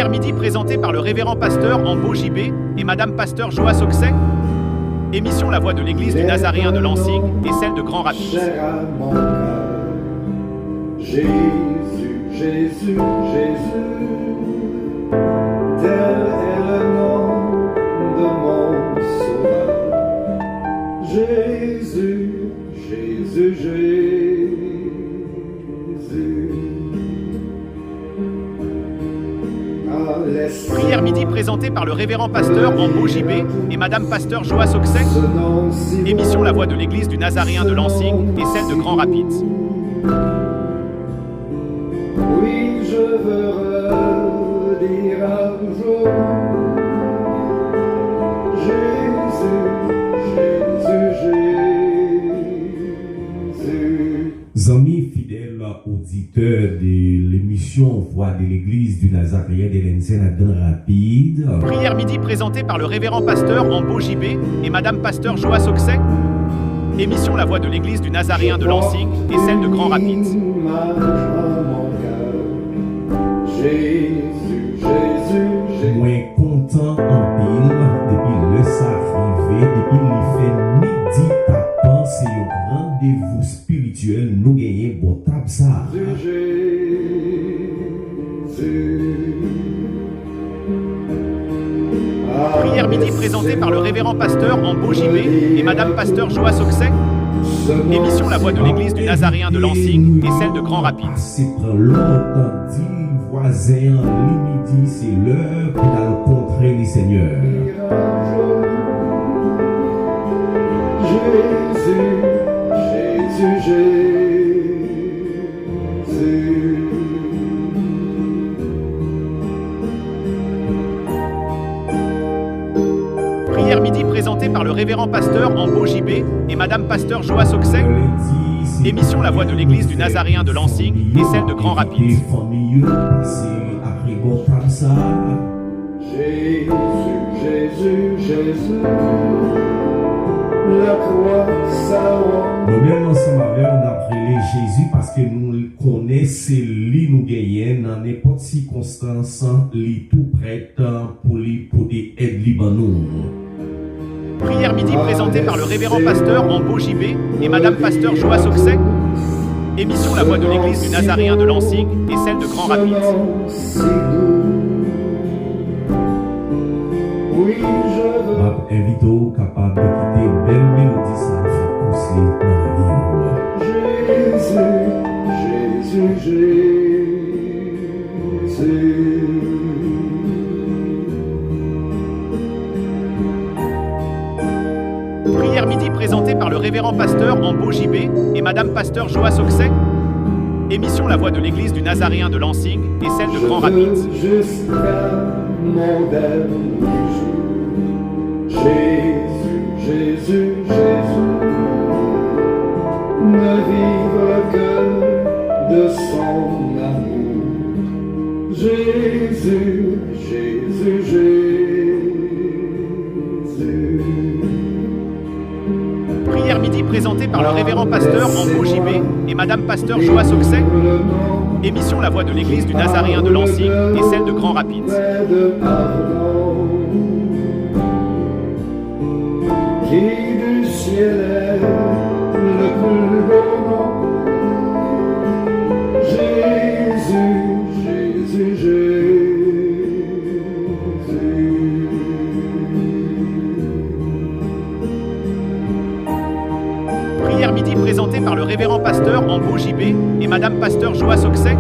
Prière midi présentée par le révérend pasteur Ambo JB et Madame pasteur Joa Soxey. Émission La Voix de l'Église du Nazaréen de Lansing et celle de Grand Rapids. Jésus, Jésus, Jésus, tel est le nom de mon sauveur. Jésus, Jésus, Jésus. Prière midi présentée par le révérend pasteur Ambo JB et Madame pasteur Joa Soxey. Émission La Voix de l'Église du Nazaréen de Lansing et celle de Grand Rapids. Oui, je veux redire un jour Jésus, Jésus, Jésus. Amis fidèles auditeurs de l'émission Voix de l'Église du Nazaréen de Lansing à Grand Rapids. Prière midi présentée par le révérend pasteur Ambo JB et Madame pasteur Joa Soxey. Émission La Voix de l'Église du Nazaréen de Lansing et celle de Grand Rapids. Jésus, Jésus, Jésus. Moins content en pile depuis le s'arrivé, depuis le fait midi tapant, c'est un rendez-vous spirituel nous gagnons bon table ça. Prière midi présentée par le révérend pasteur Ambo JB et Madame pasteur Joa Soxey. Émission La Voix de l'Église du Nazaréen de Lansing et celle de Grand Rapids. C'est prend longtemps dit voisin en midi, c'est l'heure pour rencontrer les seigneurs. Jésus, Jésus, Jésus. Prière midi présentée par le révérend pasteur Ambo JB et Madame pasteur Joa Soxey. Émission La Voix de l'Église du Nazaréen de Lansing et celle de Grand Rapids. Jésus, Jésus, Jésus. La croix, ça nous-mêmes ensemble avec on a appelé Jésus parce que nous connaissons lui nous gagnons dans n'importe circonstance, lui tout prêt pour des aides libanais. Prière midi présentée par le révérend pasteur Ambo JB et Madame pasteur Joa Soxey. Émission La Voix de l'Église du Nazaréen de Lansing et celle de Grand Rapids. Oui, je veux. Invite au capable de quitter une belle mélodie ça nous fait pousser dans la vie. Jésus, Jésus, Jésus. Prière midi présentée par le révérend pasteur Ambo JB et Madame pasteur Joa Soxey. Émission La Voix de l'Église du Nazaréen de Lansing et celle de Grand Rapids. Jusqu'à mon dernier jour. Jésus, Jésus, Jésus. Ne vivre que de son amour. Jésus, Jésus, Jésus. Prière midi présentée par le révérend pasteur Ambo JB et Madame pasteur Joa Soxey. Émission La Voix de l'Église du Nazaréen de Lansing et celle de Grand Rapids. Qui du ciel est le plus beau nom. Jésus, Jésus, Jésus. Prière midi présentée par le révérend pasteur Ambo JB et Madame pasteur Joa Soxey.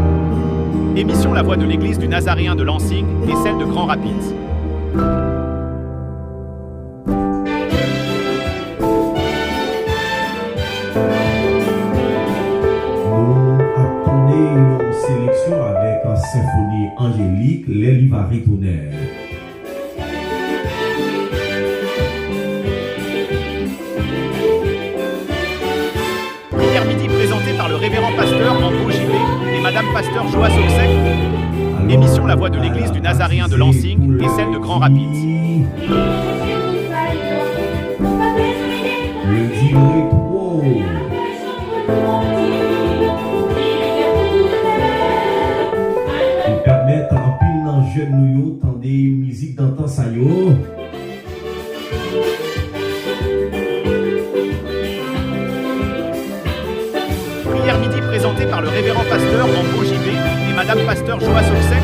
Émission La Voix de l'Église du Nazaréen de Lansing et celle de Grand Rapids. Une sélection avec une symphonie angélique, les livres retournèrent. Prière midi présentée par le révérend pasteur Ambo JB et Madame pasteur Joa Soxey. Émission La Voix de l'Église du Nazaréen de Lansing et celle de Grand Rapids. Le rétro. jeunes nous yo des musiques d'antan ça yo. Prière midi présentée par le révérend pasteur Ambo JB et Madame Pasteur Joas Oxec.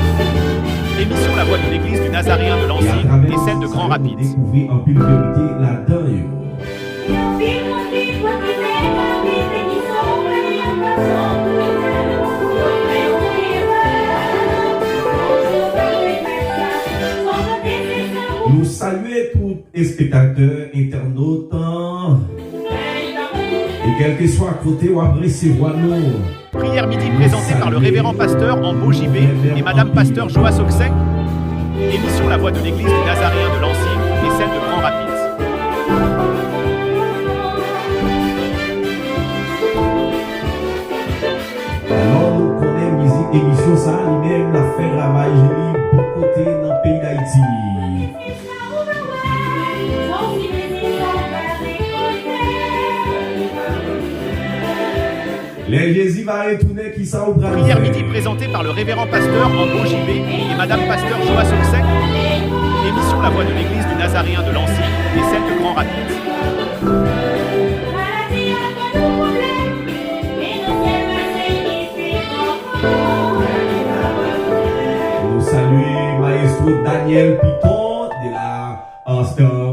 Émission La Voix de l'Église du Nazaréen de Lansing et celle de Grand Rapids. Découvrir en pile vérité là-dedans yo. Nous saluons tous les spectateurs, internautes, et quel que soit à côté ou après recevoir nous. Prière midi présentée par le révérend pasteur Ambo JB et Madame Pasteur Joas Oxec. Émission La Voix de l'Église du Nazaréen de Lansing et celle de Grand Rapids. Alors nous connaissons musique émission ça, lui-même la fait travail pour côté dans le pays d'Haïti. Les Jésus va retourner qui ça au bras. Prière midi présentée par le révérend pasteur Ambo JB et Madame Pasteur Joas Oxec. Émission La Voix de l'Église du Nazaréen de Lansing et celle de Grand Rapids. Nous saluons maestro Daniel Piton de la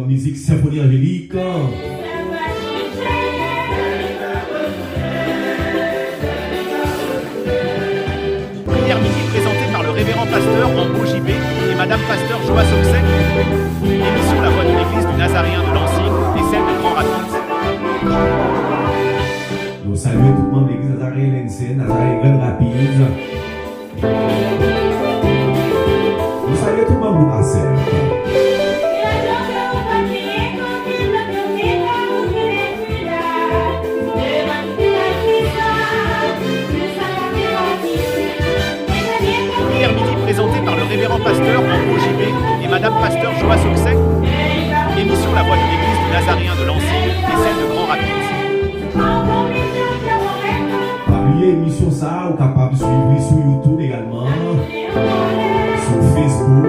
musique symphonie angélique. Prière midi présentée par le révérend pasteur Ambo JB et Madame Pasteur Joas Oxec. Émission La Voix de l'Église du Nazaréen de Lansing et celle de Grand Rapids. Nous saluons tout le monde de l'église Nazaréen Lensen, Nazaréen Grand Rapids. Nous saluons tout le monde de la scène. Prière midi présentée par le révérend pasteur Ambo JB et Madame Pasteur Joas Oxec. Émission La Voix de l'Église du Nazaréen de Lansing et celle de Grand Rapids. Parmi l'émission ça, vous êtes capable de suivre sur YouTube également, sur Facebook.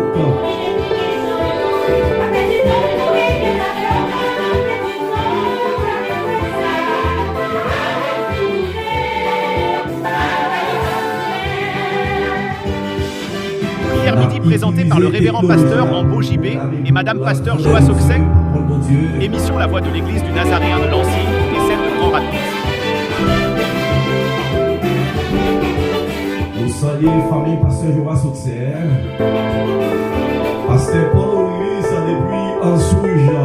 Prière midi présentée par le révérend pasteur Ambo JB et Madame Pasteur Joas Oxec. Émission La Voix de l'Église du Nazaréen de Lansing et celle de Grand Rapids. Nous saluons la famille Pasteur Joas Oxec. Pasteur Paul Louis, ça depuis en Souja.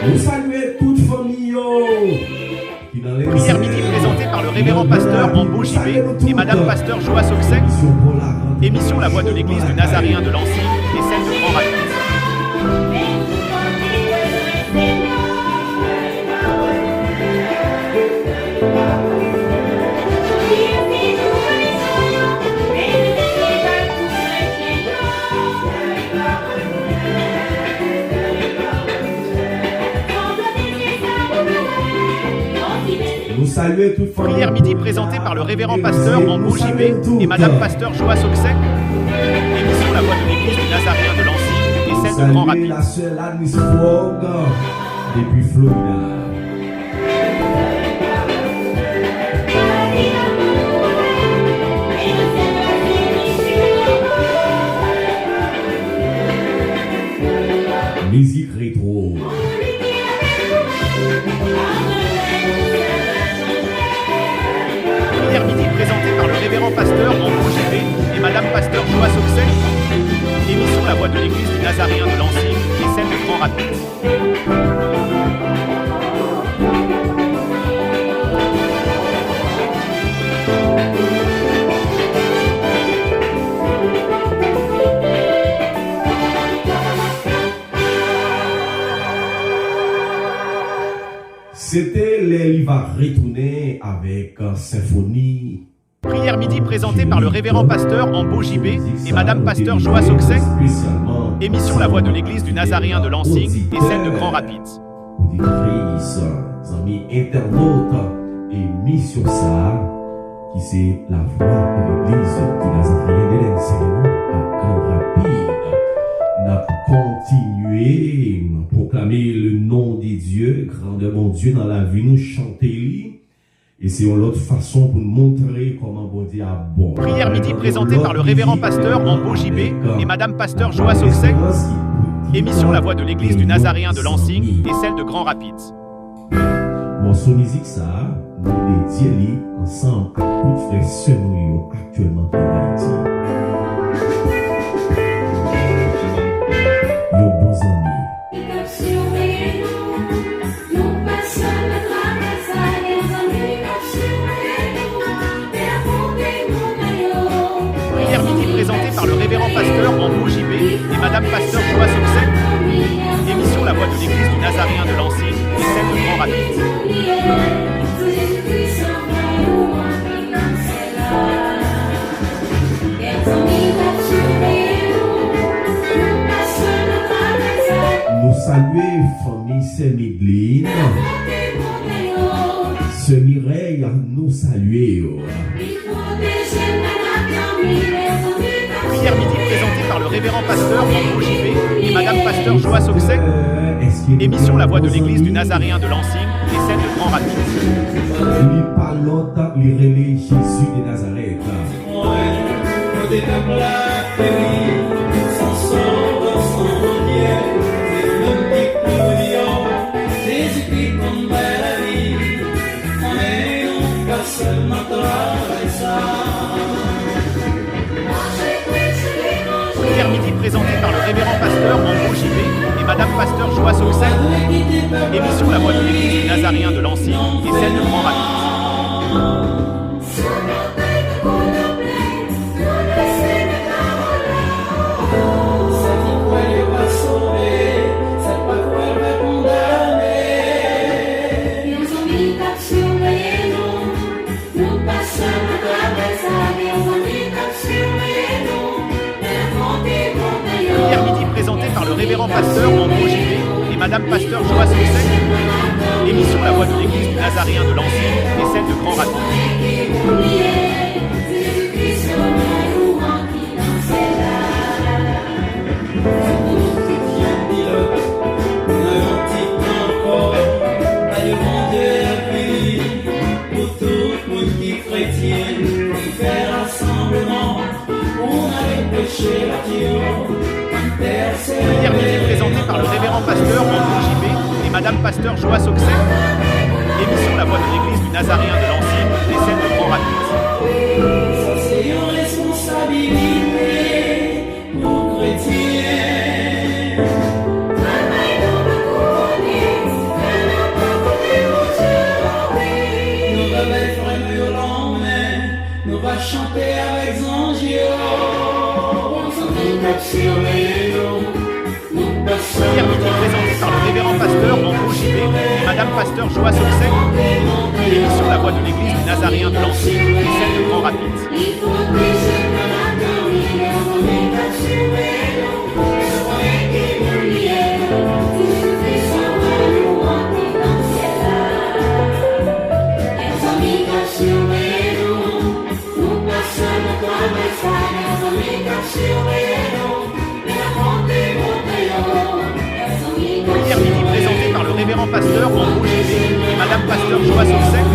Nous saluons toute famille. Prière midi présentée par le révérend pasteur Ambo JB et Madame Pasteur Joas Oxec. Émission La Voix de l'Église du Nazaréen de Lansing et celle de Grand Rapids. Nous saluons toute famille. Prière midi présentée par le révérend pasteur Ambo JB et Madame Pasteur Joas Oxec. Émission La Voix de l'Église du Nazaréen de Lansing et celle de Grand Rapids. La sœur Anis Fogg depuis Florida. Musique rétro. Prière midi présentée par le révérend pasteur Ambo JB et Madame Pasteur Joas Oxec. Émission La Voix de l'Église du Nazaréen de Lansing et celle de Grand Rapids. C'était il va retourner avec symphonie. Prière midi présentée par le révérend pasteur Ambo JB et Madame Pasteur Joas Oxec. Émission La Voix de l'Église du Nazaréen de Lansing et celle de Grand Rapids. Auditrice. amis internautes, émission ça, qui c'est la voix de l'église du Nazaréen de l'enseignement à Grand Rapide. N'a continué à proclamer le nom de Dieu, grandeur mon Dieu dans la vie, nous chanter. Et c'est une autre façon pour nous montrer comment bon Dieu a bon. Prière midi présentée par le révérend pasteur Ambo JB et madame pasteur Joas Oxec. Émission La Voix de l'église du Nazaréen de Lansing et celle de Grand Rapids. Morceau musique ça, nous dédiés ensemble à toutes frères sœurs nous actuellement en Haïti. Nos bons amis. Prière midi présentée par le révérend pasteur Ambo JB et madame pasteur Joas Oxec. Émission La Voix de l'église du Nazaréen de Lansing et celle de Grand Rapids. Nous saluons famille Saint-Midline. Ce Mireille, nous saluons. Prière midi présentée par le révérend pasteur Ambo JB et madame pasteur Joas Oxec. Émission La Voix de l'église du Nazaréen de Lansing et celle de Grand Rapids. Il pas longtemps, il relève Jésus de Nazareth. Prière midi présentée par le révérend pasteur Ambo JB et madame pasteur Joas Oxec. Émission La Voix de l'église du Nazaréen de Lansing et celle de Grand Rapids. Prière midi présentée par le révérend pasteur Ambo JB et madame pasteur Joas Oxec. Émission La Voix de l'église du Nazaréen de Lansing et celle de Grand Rapids. Prière midi présentée par le révérend pasteur Ambo JB et madame pasteur Joas Oxec. Émission La Voix de l'église du Nazaréen de Lansing et celle de Grand Rapids. Nous va chanter avec Zangio. Prière midi présentée par le révérend pasteur Ambo JB et madame pasteur Joas Oxec. Émission La Voix de l'église du Nazaréen de Lansing et celle de Grand Rapids. Prière midi présentée par le révérend pasteur Ambo JB et madame pasteur Joas Oxec.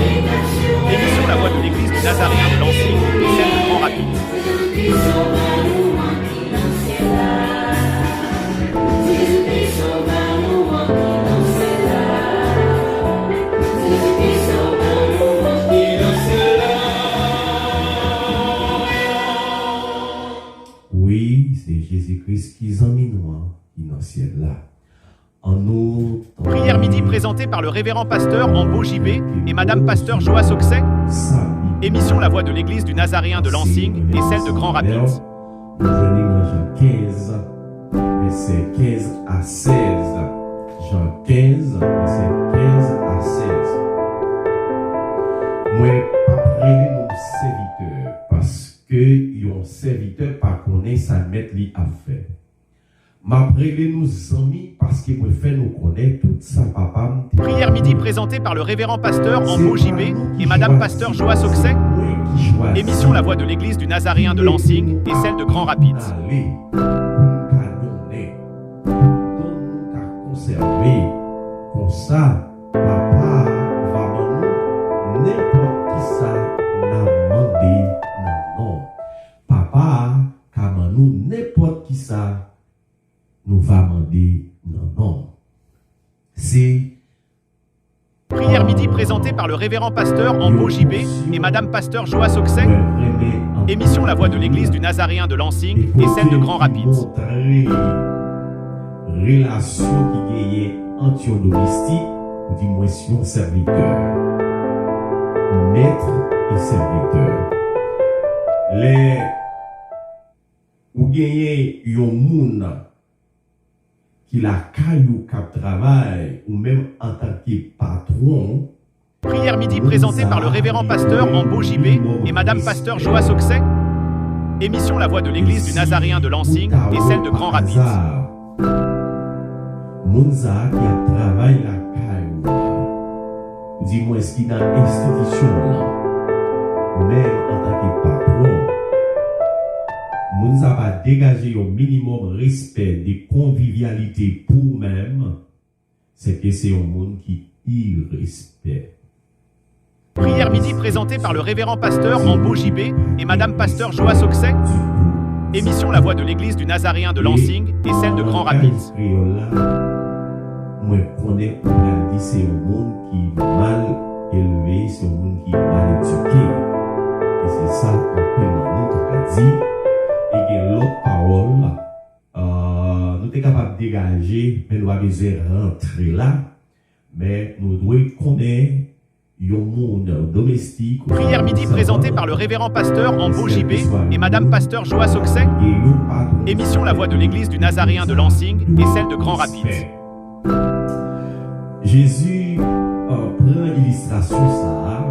Émission La Voix de l'église du Nazaréen de Lansing et celle de Grand Rapids. Oui, c'est Jésus-Christ qui a mis nous dans le ciel là. En nous. Prière midi présentée par le révérend pasteur Ambo JB et madame pasteur Joas Oxec. Émission La Voix de l'église du Nazaréen de Lansing et celle de Grand Rapids. Nous venons dans Jean 15, verset 15 à 16. Jean 15, verset 15 à 16. Moi, pas prêter nos serviteurs parce que un serviteur pas connaît sa mettre li à faire. M'appelez nous amis parce que vous fait nous connaître tout ça, papa. Prière midi présentée par le révérend pasteur Ambo JB et madame pasteur Joas Oxek. Émission La Voix de l'Église du Nazaréen de Lansing et celle de Grand Rapids. Allez, conserver comme ça, papa va nous n'importe qui ça n'a demandé non. Papa, comme nous n'importe qui ça nous va demander non. C'est Prière midi présentée par le révérend pasteur Ambo JB et madame pasteur Joas Oxek. Émission La Voix de l'Église du Nazaréen de Lansing et celle de Grand Rapids. Relation qui gagne entre un domestique ou du moins un serviteur. Maître et serviteur. Les ou gagnez un monde qui la caillou cap travail ou même en tant que patron. Prière midi présentée par le révérend pasteur Ambo JB et madame pasteur Joas Oxek. Émission La Voix de l'Église du Nazaréen de Lansing et celle de Grand Rapids. Mounza qui a travaillé la caillou. Dis-moi, est-ce qu'il y a une institution là, même en tant que patron, Mounza va dégager au minimum respect de convivialité pour même, c'est que c'est un monde qui irrespecte. Prière midi présentée par le révérend pasteur Ambo JB et madame pasteur Joas Oxek. Émission La Voix de l'Église du Nazaréen de Lansing et celle de Grand Rapids. Moi, je connais pour la dire, c'est un monde qui est mal élevé, c'est un monde qui est mal éduqué. Et c'est ça qu'on peut nous dire. Et que l'autre parole, nous sommes capables de dégager, mais nous avons besoin de rentrer là. Mais nous devons connaître un monde domestique. Prière midi présentée par le révérend pasteur Ambo JB et madame pasteur Joas Oxek. Émission La Voix de l'Église du Nazaréen de Lansing et celle de Grand Rapids. Jésus prend l'illustration ça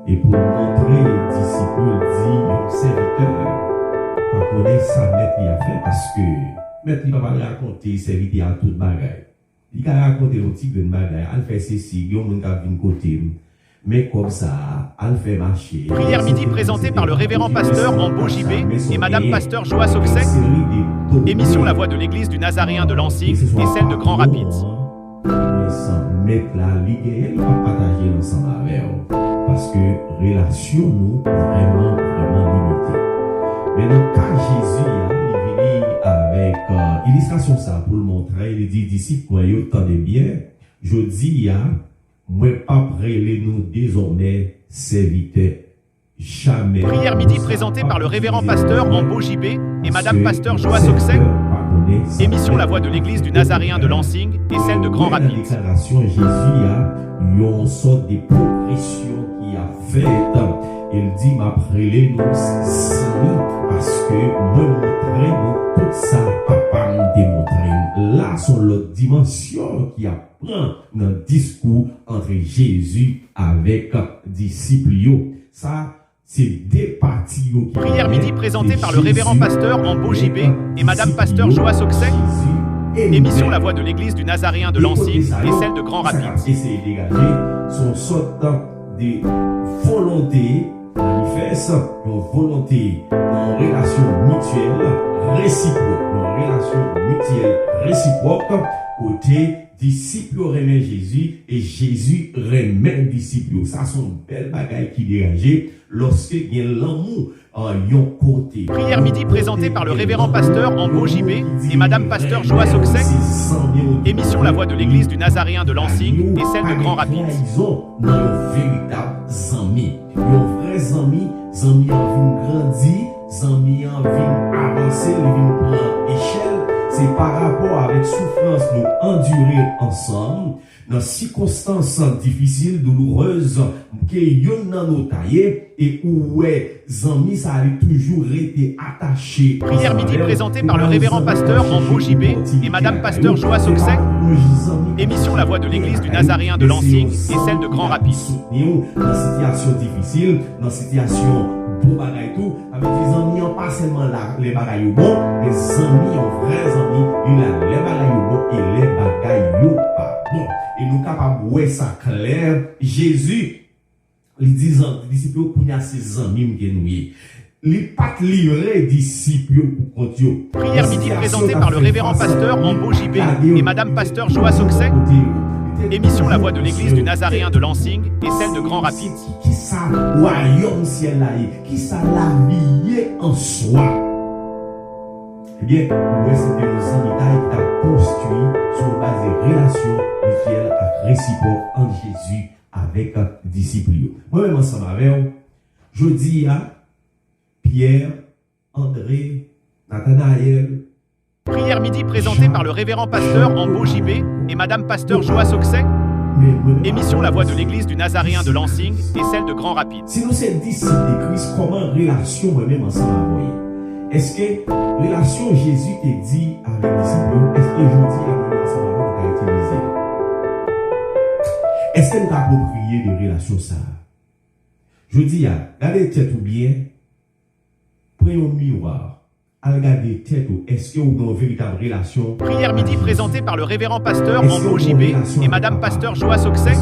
et pour montrer les disciples dit un serviteur pas connaître sa maître il a fait parce que maître il va pas raconter serviteur à toute bagaille. Il va raconter un petit peu de bagaille, elle fait ceci, il y a un monde qui vient côté mais comme ça, elle fait marcher. Prière midi présentée par le révérend pasteur Ambo JB et madame pasteur Joas Oxek. Émission La Voix de l'Église du Nazaréen de Lansing et celle de Grand Rapids. Mettre la ligue, elle va partager ensemble avec eux. Parce que relation nous vraiment limitée. Mais dans le cas Jésus, il est venu avec illustration ça pour le montrer. Il dit disciples, moi, entendez bien. Je dis, moi, pas prêt nous désormais serviteurs. Jamais. Prière midi présentée par le révérend pasteur Ambo JB et madame pasteur Joas Oxek. Émission La Voix de l'Église du Nazaréen de Lansing et celle de Grand Rapids. Déclaration Jésus a une sorte de progression qui a fait. Il dit m'appelez nous sami parce que me montrer nous tout ça papa me démontrer. Là sont l'autre dimension qui apprend dans le discours entre Jésus avec disciples. Ça c'est des parties. Prière midi présentée par le révérend pasteur Ambo JB et madame pasteur Joas Oxek. Émission La Voix de l'Église du Nazaréen de Lansing et celle de Grand Rapids. Essayer de dégager son sorte de volonté manifeste, une volonté, une relation mutuelle réciproque, côté disciples remet Jésus et Jésus remet disciples. Ça sont belles bagailles qui dégagent lorsque il y a l'amour en yon côté. Prière midi présentée par le révérend pasteur Ambo JB et madame pasteur Joas Oxek. Émission La Voix de l'Église du Nazaréen de Lansing et celle de Grand Rapids. Ils ont nos véritables amis. Nos vrais amis en vie grandir, amis en vie avancer, en vie prendre échelle. C'est par rapport avec souffrance nous endurer ensemble dans circonstances difficiles, douloureuses, que yon nan nou taillé et ouais, zami ça a toujours été attaché. Prière midi présentée par le révérend pasteur Rambo JB et Madame Pasteur Joa Soxek. Émission La Voix de l'Église du Nazaréen de Lansing et celle de Grand Rapids. Dans situation difficile, dans situation bon bagay tout, avec des amis pas seulement là, les bagay bon, les amis, vrais amis, il a les bagay bon et les bagay pas bon. Et nous capables de voir ça clair. Jésus, il dit aux disciples qu'il y a ses amis qui nous y. Les pas livrés disciples pour continuer. Prière midi présentée par le révérend pasteur Rambo JB et Madame Pasteur Joa Soxek. Émission La Voix de l'Église du Nazaréen de Lansing et celle de Grand Rapids. Qui ça royaume ciel là, qui ça la vie en soi. Eh bien, ouais, c'était nos amis qui t'a construit sur base de relations mutuelles réciproques entre Jésus avec disciples. Moi-même ensemble avec vous, je dis à Pierre, André, Nathanaël. Prière midi présentée par le révérend pasteur Rambo JB et Madame Pasteur Joa Soxek. Émission La Voix de l'Église du Nazaréen de Lansing et celle de Grand Rapids. Si nous sommes disciples de Christ, comment relation moi-même ensemble avec vous? Est-ce que relation Jésus te dit avec les disciples, est-ce que je dis avec nous ensemble avec nous utiliser? Est-ce que nous avons approprié des relations ça? Je dis, regardez tête ou bien, prenez un miroir, regardez tête ou est-ce que vous avez une véritable relation? Prière midi présentée par le révérend pasteur Rambo JB et Madame Pasteur Joa Soxek.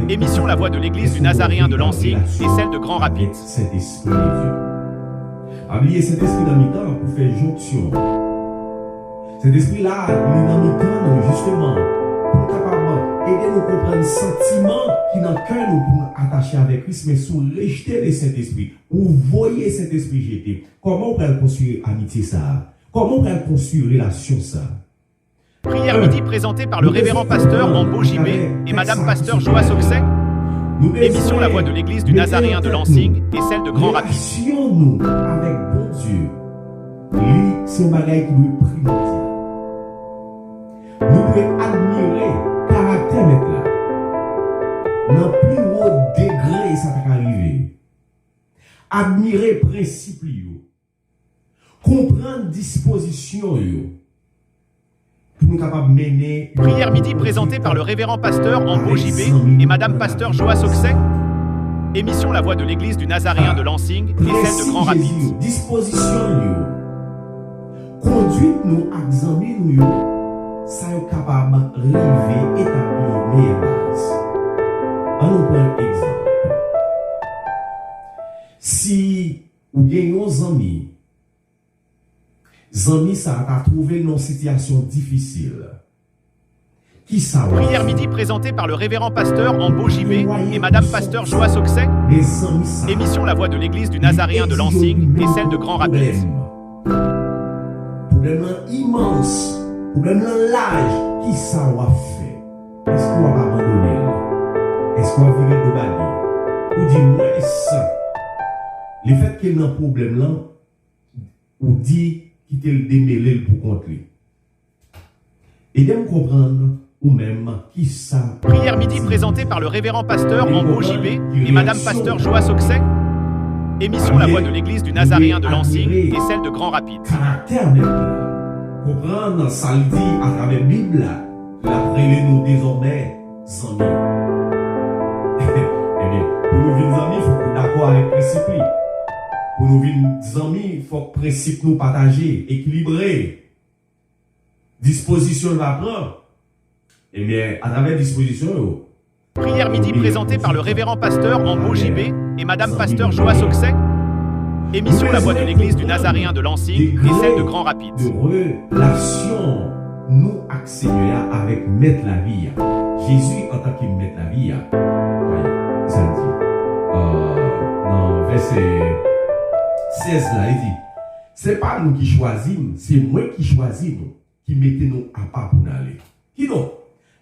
Émission La Voix de l'Église du Nazaréen de Lansing et celle de Grand Rapids. Cet esprit de Dieu. Oubliez cet esprit dans mi-temps pour faire jonction. Cet esprit-là, il est dans mi-temps, justement, pour capable aider nous à comprendre le sentiment qui dans le cœur nous pour nous attacher avec Christ, mais sous rejeter de cet esprit, ou voyez cet esprit jeter. Comment on peut construire amitié ça? Comment on peut construire relation ça? Prière midi présentée par le révérend pasteur Rambo JB et Madame Pasteur Joa Soxek. Émission La Voix de l'Église du Nazaréen de Lansing et celle de Grand Rapids. Nous avec bon Dieu, lui, c'est un bagage qui nous est primordial. Nous devons admirer le caractère de là. Dans le plus haut degré, ça va arriver. Admirer le principe, comprendre disposition, pour nous capables de mener. Prière midi présentée par le révérend pasteur Rambo JB et Madame Pasteur Joa Soxek. Émission La Voix de l'Église du Nazaréen de Lansing et celle de Grand Rapids. Disposition, conduite nous, examiner nous, ça est capable de relever, établir les bases. On nous prend un exemple. Si vous avez nos amis, ça a trouvé une situation difficile. Qui ça? Prière midi présentée par le révérend pasteur Rambo JB et Madame Pasteur Joa Soxek. Émission La Voix de l'Église du Nazaréen de Lansing et celle de Grand Rapids. Problème immense, problème l'âge, qui ça va fait? Est-ce qu'on va abandonner? Est-ce qu'on va virer de balle? Ou dit-moi ça? Le fait qu'il y a un problème là, ou dit qu'il te le démêlé pour contrer. Et de me comprendre, ou même, qui ça? Prière midi présentée par le révérend pasteur Rambo JB et Madame Pasteur Joa Soxek. Émission La Voix de l'Église du Nazaréen de Lansing et celle de Grand Rapids. Caractère de comprendre, ça le dit à travers la Bible, l'après nous désormais amis. Eh bien, pour nous vivre amis, il faut qu'on d'accord avec le principe. Pour nous vivre amis, il faut que le principe nous partager, équilibré. Disposition va prendre. Eh bien, à travers disposition, Prière midi présentée par le révérend pasteur Rambo JB et Madame Pasteur Joa Soxek. Émission La Voix de l'Église du Nazaréen de Lansing et celle de Grand Rapids. De relation, nous accélérer avec mettre la vie. Jésus, en tant qu'il met la vie, ça dit. Dans verset 16, là, il dit, c'est pas nous qui choisissons, c'est moi qui choisis, qui mettez nous à part pour aller. Qui donc?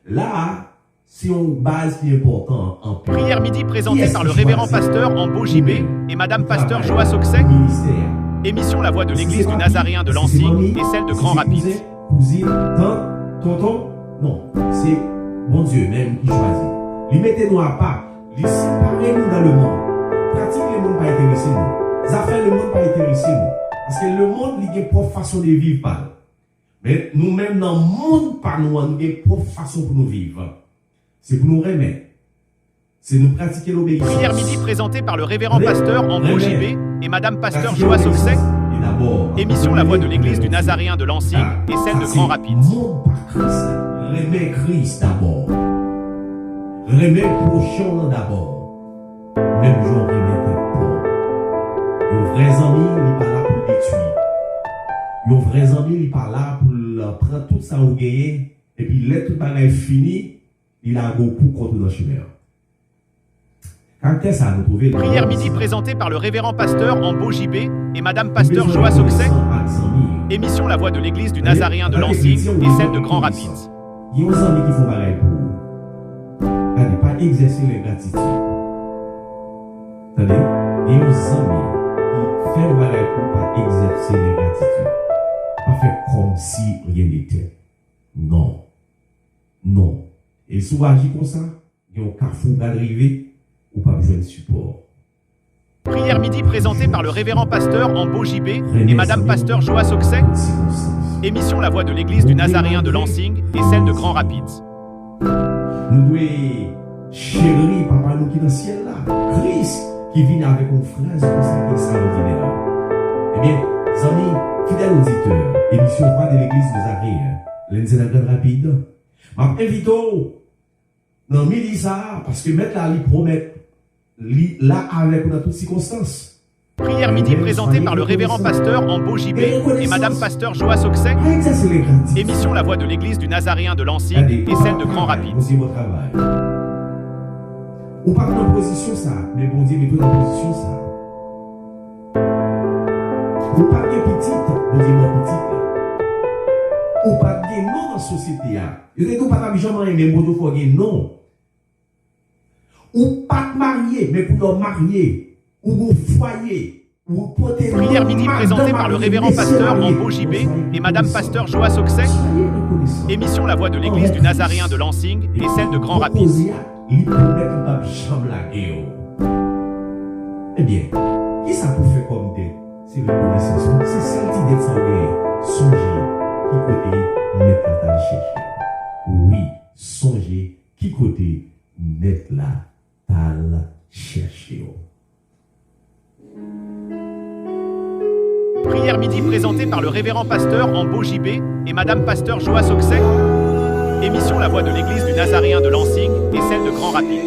Là, c'est une base qui est importante en prière midi présentée par le révérend pasteur Rambo JB et Madame Pasteur Joa Soxek. Émission La Voix de l'Église du Nazaréen de Lansing et celle de Grand Rapids. Cousine, tante, tonton, non, c'est bon Dieu même qui choisit. Lui mettez-nous à part, lui séparer nous dans le monde. Pratique le monde pas intéressé nous. Ça fait le monde pas intéressé nous. Parce que le monde, il y a une propre façon de vivre pas. Mais nous-mêmes, dans le monde, par nous, nous avons une propre façon pour nous vivre. C'est pour nous remettre. C'est nous pratiquer l'obéissance. Prière midi présentée par le révérend pasteur Ambo JB et Madame pasteur Joa Soksek. Émission La Voix de l'Église du Nazaréen de Lansing et celle de Grand Rapids. Monde par Christ. Remets Christ d'abord. Remets le prochain d'abord. Même jour, remets tes pauvres. Nos vrais amis, ils ne sont pas là pour le détruire. Nos vrais amis, ils ne sont pas là pour prendre tout ça au gagner. Et puis, là, tout le fini, il a un gros coup contre le chemin. Prière midi présentée par le révérend pasteur Ambo JB et Madame pasteur Joa Soksek. Émission La Voix de l'Église du Nazaréen de Lansing et celle de Grand Rapids. Il y a des amis qui font pareil pour vous. Regardez, pas exercer l'ingratitude. Attendez, il y a des amis qui font pareil pour pas exercer l'ingratitude. Pas faire comme si rien n'était. Non. Non. Et si vous agissez comme ça, il y a un carrefour d'arrivée ou pas besoin de support. Prière midi présentée par le révérend pasteur Ambo JB et Madame pasteur Joa Soksek. Émission La Voix de l'Église du Nazaréen de Lansing et celle de Grand Rapids. Nous devons chérir papa nous qui est dans le ciel là. Christ qui vient avec une phrase comme ça extraordinaire. Eh bien, amis, fidèles auditeurs, émission Voix de l'Église du Nazaréen, l'Indienne de Grand Rapids. M'invite dans midi ça parce que mettre là, il promet là avec dans toutes circonstances. Prière midi présentée par le révérend pasteur Ambo JB et Madame pasteur Joa Soksek. Émission La Voix de l'Église du Nazaréen de Lansing et celle de Grand Rapids. Ou pas dans position ça, mais bon Dieu met dans position ça. Ou pas de petite, bon Dieu mon petite. Ou pas de non dans la société. Vous êtes pas jamais mais bon faut non. Ou pas de marié, mais pour le marier, ou un foyer, ou porter. Prière midi présentée par le révérend pasteur Ambo JB et Madame pasteur Joa Soksek. Émission La Voix de l'Église du Nazaréen de Lansing et celle de Grand Rapids. Il promet pas de chambre la guerre. Eh bien, qui ça peut faire comme dette? C'est reconnaissance. C'est celle qui dette sans guerre. Songez qui côté mettre la chercher. Oui, songez qui côté mettre la chercher. Prière midi présentée par le révérend pasteur Ambo JB et Madame pasteur Joa Soksek. Émission La Voix de l'Église du Nazaréen de Lansing et celle de Grand Rapids.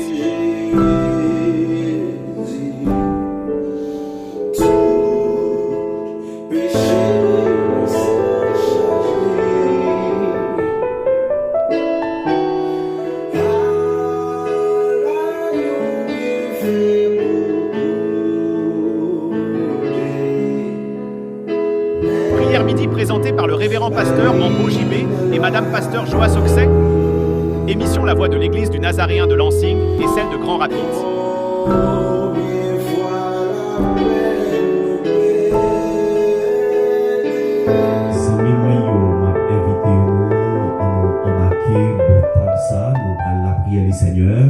Présentée par le révérend pasteur Ambo JB et Madame pasteur Joa Soksek. Émission La Voix de l'Église du Nazaréen de Lansing et celle de Grand Rapids. La prière du Seigneur.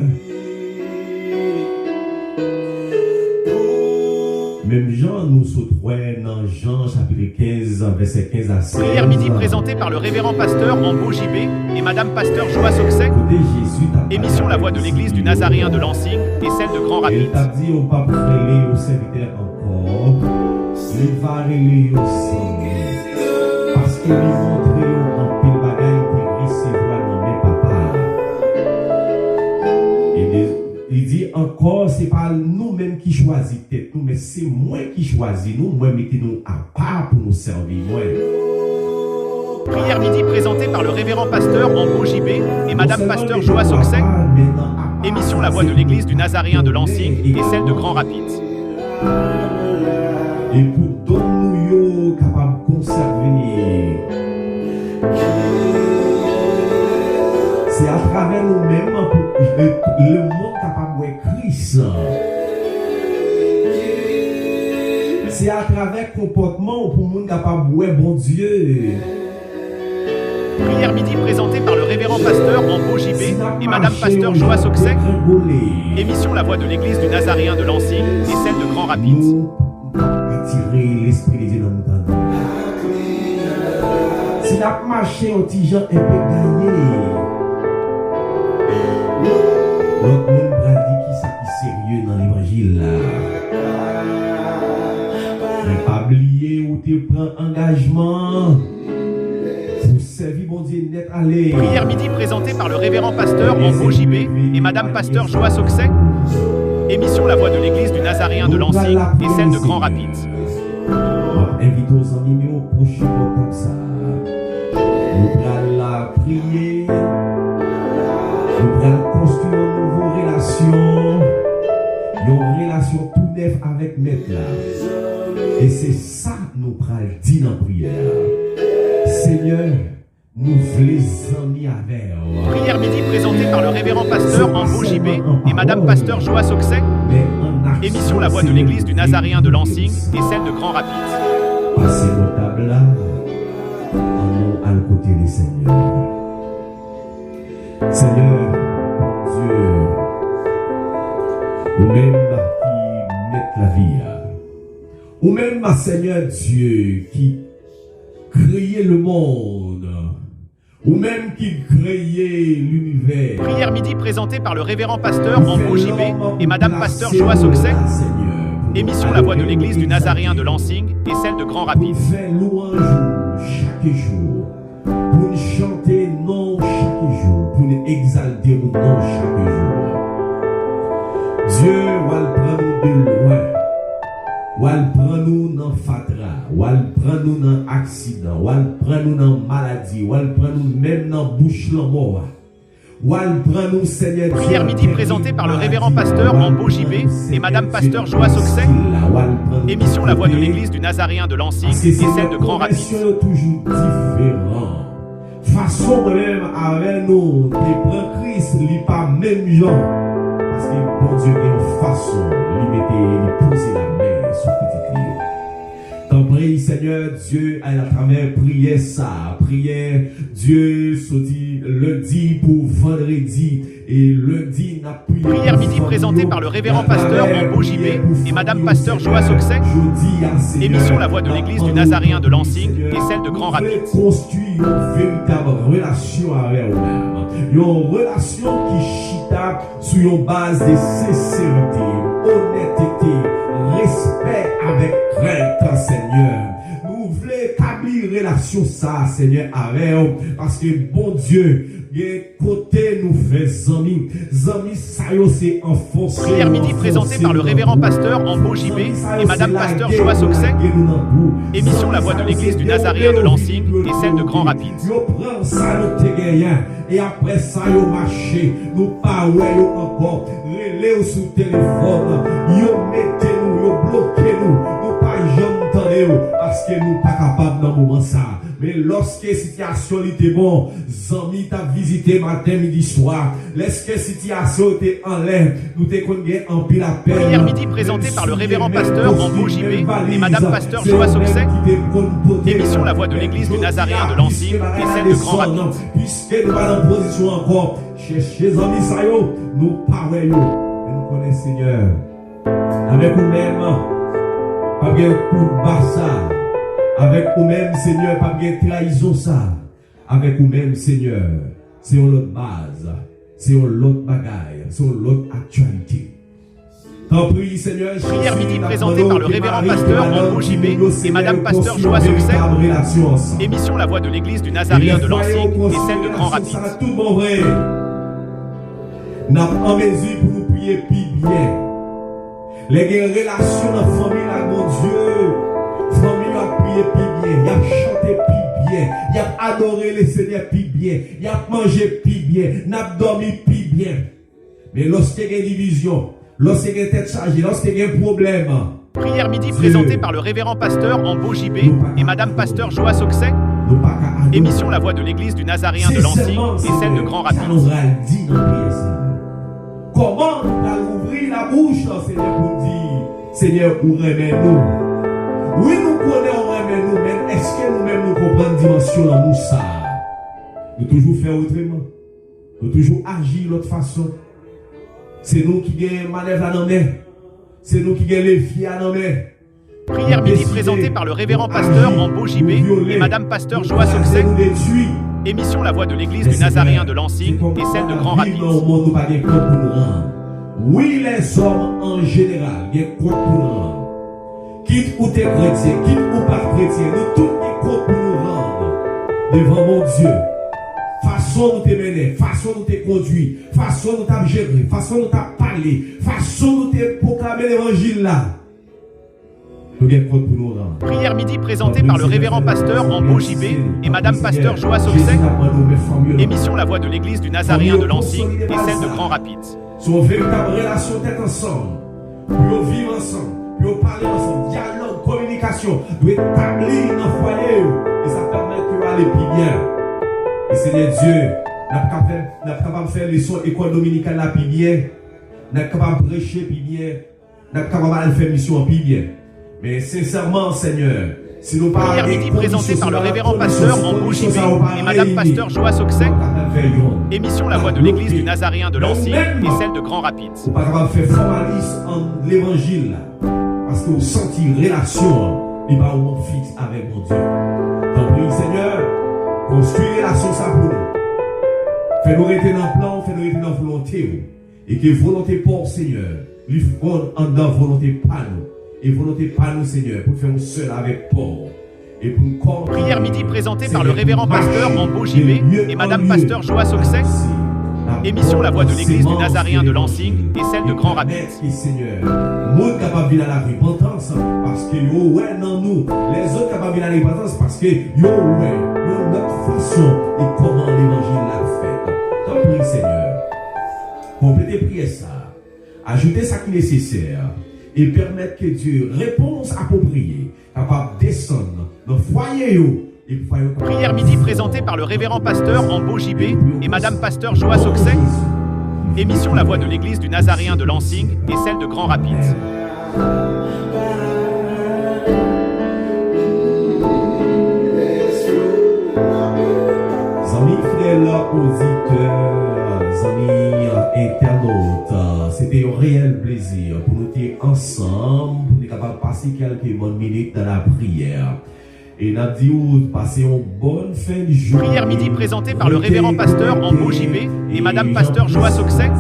Même Jean nous se trouve dans Jean chapitre 15, verset 15 à 16. Prière midi présentée par le révérend pasteur Ambo JB et Madame pasteur Joa Soksek. Émission La Voix de l'Église du Nazaréen de Lansing et celle de Grand Rapids. Il t'a dit au pape relé au serviteur encore. Il va relé aussi. Parce qu'il lui montre en pile bagaille pour recevoir dans mes papas. Il dit encore, c'est pas nous-mêmes qui choisissons tête nous, mais c'est moi qui choisis nous. Moi, mettez-nous à part pour nous servir. Moi. Prière midi présentée par le révérend pasteur Ambo JB et Madame pasteur Joa Soksek. Émission La Voix de l'Église du Nazaréen de Lansing et celle de Grand Rapids. Et pour nous capables de conserver, c'est à travers nous-mêmes le monde capable de Christ. C'est à travers le comportement pour le monde capable de bon Dieu. Prière midi présentée par le révérend pasteur Ambo JB et Madame Pasteur Joas Oxec. Émission La Voix de l'Église du Nazaréen de Lansing et celle de Grand Rapids. Nous attirer l'esprit de Dieu dans notre vie. Si la marché au petit Jean et peut gagner. L'autre monde va dire qui ça qui sérieux dans l'évangile là. Mais pas oublier où tu prends engagement. Pour servir mon Dieu net aller. Prière midi présentée par le révérend pasteur Ambo JB et Madame Pasteur Joas Oxec. Émission La Voix de l'Église du Nazaréen de Lansing et celle de Grand Rapids. Invite aux amis au prochain comme ça. Nous allons la prier. Nous allons construire une nouvelle relation. Une relation tout neuf avec Maître là. Et c'est ça que nous allons dire dans la prière. Seigneur, nous voulons amis avec. Prière midi présentée par le révérend pasteur Ambo JB et Madame Pasteur Joas Oxec. Émission La Voix de l'Église du Nazaréen de Lansing et celle de Grand Rapids. Passez vos tables là, nous à côté des Seigneurs. Seigneur, Dieu, ou même qui met la vie, ou même ma Seigneur Dieu qui créait le monde, ou même qui créait l'univers. Prière midi présentée par le révérend pasteur Ambo JB et Madame Pasteur Joas Oxec. Émission La Voix de l'Église du Nazaréen de Lansing et celle de Grand Rapids. Pour faire louange chaque jour, pour nous chanter non chaque jour, pour nous exalter non chaque jour. Dieu va le prendre de loin, va le prendre nous dans fatra, va le prendre nous dans accident, va le prendre nous dans maladie, va le prendre nous même dans bouche la mort. Prière midi présentée par le révérend pasteur Ambo JB et Madame Pasteur Joas Oxec. Émission La Voix de l'Église du Nazaréen de Lansing et celle de Grand Rapids. Toujours différent. Façon même avec nous, les prend Christ, il pas même gens. Parce que bon Dieu a une façon, il poser la main sur petit client. T'en prie, Seigneur Dieu, à travers prière ça, prière Dieu, sorti lundi pour vendredi et lundi n'a plus. Prière midi présentée par le révérend pasteur Ambo JB et Madame Pasteur Joas Oxec. Émission La Voix de l'Église du Nazaréen de Lansing et celle de Grand Rapids. Construire une véritable relation avec vous-même, une relation qui chita sur une base de sincérité, honnêteté, respect avec crainte, Seigneur. Nous voulons établir relation ça, Seigneur, avec vous, parce que bon Dieu, côté nous fait amis ça c'est enfoncé. Prière midi présentée par le révérend pasteur Ambo JB et Madame Pasteur Joas Oxec. Émission La Voix de l'Église du Nazaréen de Lansing et celle de Grand Rapids. Et après ça, yo marché, nous pas encore, relais sous téléphone, yo mettez nous, yo bloquez nous, nous pas jamais entendez parce que nous pas capables dans moment ça. Mais lorsque la situation était bon, Zami t'a visité matin, midi, soir. Lorsque la situation était en l'air, nous t'es connu en pile à peine. Prière midi présentée par le révérend pasteur Ambo JB et Madame Pasteur Joas Oxec. Émission La Voix de l'Église du Nazaréen de Lansing et celle de Grand Rapids. Puisque nous pas en position encore, cherchez les amis, ça yo, nous parlons, et nous connaissons Seigneur. Avec nous-mêmes, pas bien coup de bassa. Avec vous-même, Seigneur, pas bien trahison ça. Avec vous-même, Seigneur, c'est une autre base, c'est une autre bagaille, c'est une autre actualité. T'en prie, Seigneur. Prière midi présentée par le révérend pasteur Ambo JB et Madame Pasteur Joas Oxec. Émission La Voix de l'Église du Nazaréen de Lansing et celle de Grand Rapids. Tout bon vrai. N'a pas en mesure pour nous prier plus bien. Les relations dans la famille, là, mon Dieu. Famille a prié plus bien, il a chanté plus bien, il a adoré le Seigneur plus bien, il a mangé plus bien, il a dormi plus bien. Mais lorsqu'il y a une division, lorsqu'il y a une tête chargée, lorsqu'il y a un problème. Prière midi présentée par le révérend pasteur Ambo JB et Madame Pasteur Joas Oxec. Émission La Voix de l'Église du Nazaréen de Lansing et celle de Grand Rapids. Comment on a ouvert la bouche, Seigneur, pour dire, Seigneur, ouvrez-nous. Oui, nous connaissons nous, mais est-ce que nous-mêmes nous comprenons la dimension de l'amour ça? nous toujours faire autrement. Nous toujours agir de l'autre façon. C'est nous qui gagnons manœuvre à nos mains. C'est nous qui gagnons les filles à nos mains. Prière midi présentée par le révérend pasteur Rambo JB et madame pasteur Joas Oxec. Émission La Voix de l'Église du Nazaréen de Lansing et celle de Grand Rapids. Oui, les hommes en général, il y a quoi pour nous rendre. Quitte ou t'es chrétien, quitte ou pas chrétien, nous tous les quoi pour nous rendre devant mon Dieu. Façon dont t'es mené, façon dont t'es conduit, façon dont t'as géré, façon dont t'as parlé, façon dont t'es proclamé l'évangile là. Prière midi présentée par le révérend pasteur Rambo JB et madame pasteur Joas Oxec. Émission La Voix de l'Église du Nazaréen de Lansing et celle de Grand Rapids. Son véritable relation d'être ensemble, pour vivre ensemble, pour parler ensemble, dialogue, communication, doit établir dans le foyer et ça permet que aller plus bien. Et Seigneur Dieu, nous sommes capables de faire les leçons école dominicale là plus bien, nous sommes capables de prêcher plus bien, nous sommes capables de faire mission plus bien. Mais sincèrement, Seigneur, si nous parlons. Prière midi présentée par le révérend pasteur Rambo JB et madame pasteur Joas Oxec. Émission La Voix de l'Église du Nazaréen de Lansing et celle de Grand Rapids. Vous ne pouvez pas faire formalisme en l'évangile parce que vous sentez une relation, il va au fixe avec mon Dieu. Donc, prie, Seigneur, construire une relation ça pour nous. Fais-nous rester dans le plan, fais-nous rester dans la volonté. Et que volonté pour Seigneur, lui en dans volonté pas nous. Et volonté pas nous, Seigneur, pour faire un seul avec Paul. Et pour prière midi présentée par le révérend pasteur Rambo JB et madame pasteur Joas Oxec. Émission La Voix de l'Église du Nazaréen de Lansing et celle de Grand Rapids. Seigneur, monde capable de la repentance parce que yo ouais non nous, les autres capables de la repentance parce que yo ouais, notre façon et comment l'évangile l'a fait. Donc prie Seigneur, complétez prière ça, ajoutez ça qui est nécessaire. Et permettre que Dieu réponse appropriée, capable de descendre dans le foyer. Prière midi présentée par le révérend pasteur Rambo JB et madame pasteur Joas Oxec. Émission La Voix de l'Église du Nazaréen de Lansing et celle de Grand Rapids. Amis frères auditeurs, amis internautes, c'était un réel plaisir pour nous être ensemble, pour être capable de passer quelques bonnes minutes dans la prière. Et nous avons dit passer une bonne fin de journée. Prière midi présentée par le révérend pasteur Rambo JB et madame pasteur Joas Oxec.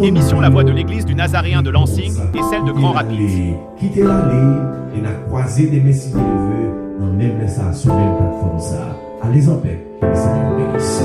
Émission La Voix de l'Église du Nazaréen de Lansing et celle de Grand Rapids. Quittez l'allée et n'a croisé des messieurs de neveux dans le même message sur la même plateforme ça. Allez en paix, que le Seigneur vous bénisse.